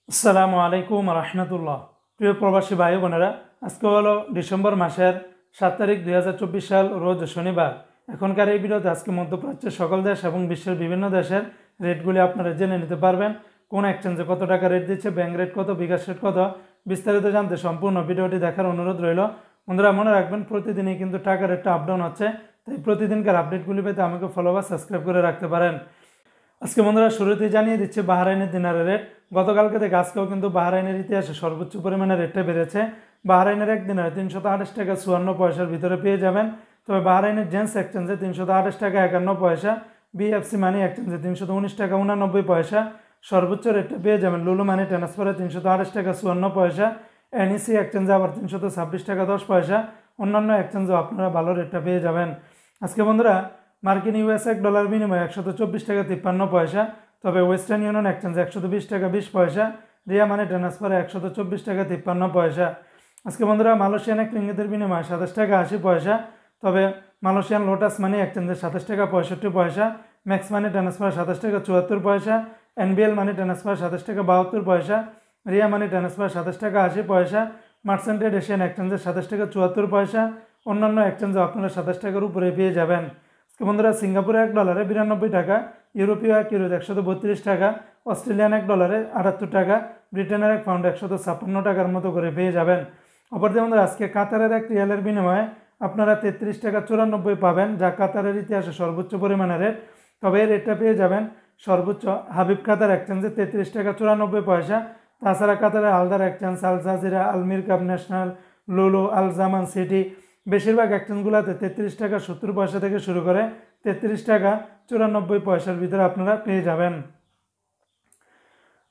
আসসালামু আলাইকুম রহমতুল্লাহ। প্রিয় প্রবাসী ভাই বোনেরা, আজকে হলো ডিসেম্বর মাসের 7 তারিখ 2024 সাল, রোজ শনিবার। এখনকার এই ভিডিওতে আজকে মধ্যপ্রাচ্যের সকল দেশ এবং বিশ্বের বিভিন্ন দেশের রেটগুলি আপনারা জেনে নিতে পারবেন। কোন এক্সচেঞ্জে কত টাকা রেট দিচ্ছে, ব্যাংক রেট কত, বিকাশ রেট কত, বিস্তারিত জানতে সম্পূর্ণ ভিডিওটি দেখার অনুরোধ রইল। বন্ধুরা মনে রাখবেন, প্রতিদিনই কিন্তু টাকা রেটটা আপ ডাউন হচ্ছে, তাই প্রতিদিনকার আপডেটগুলি পেতে আমাকে ফলো বা সাবস্ক্রাইব করে রাখতে পারেন। আজকে বন্ধুরা শুরুতেই জানিয়ে দিচ্ছে বাহরাইনের দিনারের রেট। গতকালকে থেকে আজকেও কিন্তু বাহরাইনের ইতিহাসে সর্বোচ্চ পরিমাণে রেটটা বেড়েছে। বাহরাইনের এক দিনারে 328 টাকা 54 পয়সার ভিতরে পেয়ে যাবেন। তবে বাহরাইনের জেন্টস এক্সচেঞ্জে 328 টাকা 51 পয়সা, বিএফসি মানি এক্সচেঞ্জে 319 টাকা 89 পয়সা সর্বোচ্চ রেটটা পেয়ে যাবেন। লুলু মানি ট্রান্সফারে 328 টাকা 54 পয়সা, এনইসি এক্সচেঞ্জে আবার 326 টাকা 10 পয়সা। অন্যান্য এক্সচেঞ্জেও আপনারা ভালো রেটটা পেয়ে যাবেন। আজকে বন্ধুরা মার্কিন ইউএস এক ডলার বিনিময়ে 124 টাকা 53 পয়সা। তবে ওয়েস্টার্ন ইউনিয়ন এক্সচেঞ্জে 120 টাকা 20 পয়সা, রিয়া মানি ট্রান্সফারে 124 টাকা 53 পয়সা। আজকে বন্ধুরা মালয়েশিয়ান এক রিঙ্গিতের বিনিময়ে 27 টাকা 80 পয়সা। তবে মালয়েশিয়ান লোটাস মানি এক্সচেঞ্জে 27 টাকা 65 পয়সা, ম্যাক্স মানি ট্রান্সফার 27 টাকা 74 পয়সা, এনবিএল মানি ট্রান্সফার 27 টাকা 72 পয়সা, রিয়া মানি ট্রান্সফার 27 টাকা 80 পয়সা, মার্সেন্টেড এশিয়ান এক্সচেঞ্জে 27 টাকা 74 পয়সা। অন্যান্য এক্সচেঞ্জে আপনারা 27 টাকার উপরে পেয়ে যাবেন। বন্ধুরা সিঙ্গাপুরে এক ডলারে 92 টাকা, ইউরোপীয় এক ইউরোতে 132 টাকা, অস্ট্রেলিয়ান এক ডলারে 78 টাকা, ব্রিটেনের এক পাউন্ড 156 টাকার মতো করে পেয়ে যাবেন। অপরদিকে বন্ধুরা আজকে কাতারের এক রিয়ালের বিনিময়ে আপনারা 33 টাকা 94 পাবেন, যা কাতারের ইতিহাসে সর্বোচ্চ পরিমাণের রেট। তবে এই রেটটা পেয়ে যাবেন সর্বোচ্চ হাবিব কাতার এক্সচেঞ্জে 33 টাকা 94 পয়সা। তাছাড়া কাতারের আলদার এক্সচেঞ্জ, আল জাজিরা, আল মিরকাব ন্যাশনাল, লুলু, আল জামান সিটি, বেশিরভাগ এক্সচেঞ্জগুলোতে 33 টাকা 70 পয়সা থেকে শুরু করে 33 টাকা 94 পয়সার ভিতরে আপনারা পেয়ে যাবেন।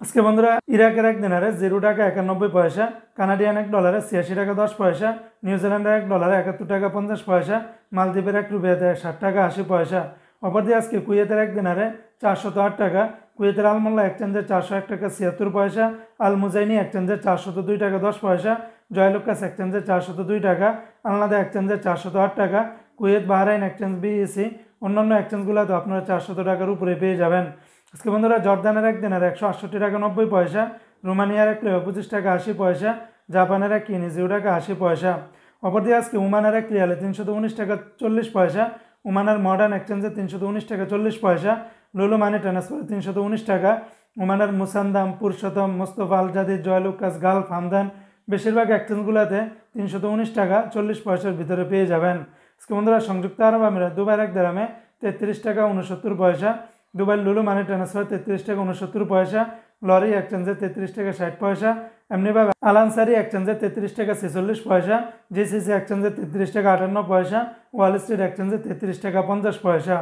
আজকে বন্ধুরা ইরাকের এক দিনারে 0 টাকা 91 পয়সা, কানাডিয়ান এক ডলারে 86 টাকা 10 পয়সা, নিউজিল্যান্ডের এক ডলারে 71 টাকা 50 পয়সা, মালদ্বীপের এক রুপিয়াতে 60 টাকা 80 পয়সা। অপরদিকে আজকে কুয়েতের এক দিনারে 408 টাকা, কুয়েতের আলমোল্লা এক্সচেঞ্জে 401 টাকা 76 পয়সা, আল মুজাইনি এক্সচেঞ্জে 402 টাকা 10 পয়সা, জয়লুকাস এক্সচেঞ্জে 402 টাকা, আলনাদা এক্সচেঞ্জে 408 টাকা, কুয়েত বাহরাইন এক্সচেঞ্জ বিইসি, অন্যান্য এক্সচেঞ্জগুলোতে আপনারা 400 টাকার উপরে পেয়ে যাবেন। আজকে বন্ধুরা জর্দানের এক দিনের 168 টাকা 90 পয়সা, রোমানিয়ার এক লেও 25 টাকা 80 পয়সা, জাপানের এক কিনি 0 টাকা 80 পয়সা। অপরদিকে আজকে ওমানের এক রিয়ালে 319 টাকা 40 পয়সা, ওমানের মডার্ন এক্সচেঞ্জে 319 টাকা 40 পয়সা, লুলু মানি ট্রান্সফারে 319 টাকা, ওমানের মুসান্দাম, পুরুষোত্তম, মোস্তফা আল জাদিদ, জয়লুকাস, গালফ, হামদান, বেশিরভাগ এক্সচেঞ্জগুলোতে 319 টাকা 40 পয়সার ভিতরে পেয়ে যাবেন। আজকে বন্ধুরা সংযুক্ত আরব আমিরাত দুবাইয়ের এক দিরহামে 33 টাকা 69 পয়সা, দুবাই লুলু মানি ট্রান্সফার 33 টাকা 69 পয়সা, লরি এক্সচেঞ্জে 33 টাকা 60 পয়সা, এমনিভাবে আলানসারি এক্সচেঞ্জে 33 টাকা 46 পয়সা, জিসিসি এক্সচেঞ্জে 33 টাকা 58 পয়সা, ওয়াল স্ট্রিট এক্সচেঞ্জে 33 টাকা 50 পয়সা।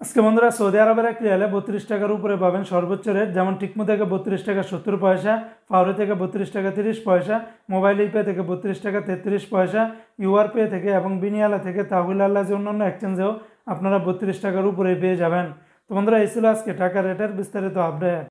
আজকে বন্ধুরা সৌদি আরবের এক রিয়ালে 32 টাকার উপরে পাবেন সর্বোচ্চ রেট, যেমন টিকমো থেকে 32 টাকা 70 পয়সা, ফাউরি থেকে 32 টাকা 30 পয়সা, মোবাইল ইপে থেকে 32 টাকা 33 পয়সা, ইউআরপে থেকে এবং বিনিয়ালা থেকে তাহুল আল্লাহ যে অন্যান্য এক্সচেঞ্জেও আপনারা 32 টাকার উপরে পেয়ে যাবেন। তো বন্ধুরা এই ছিল আজকে টাকা রেটের বিস্তারিত আপডেট।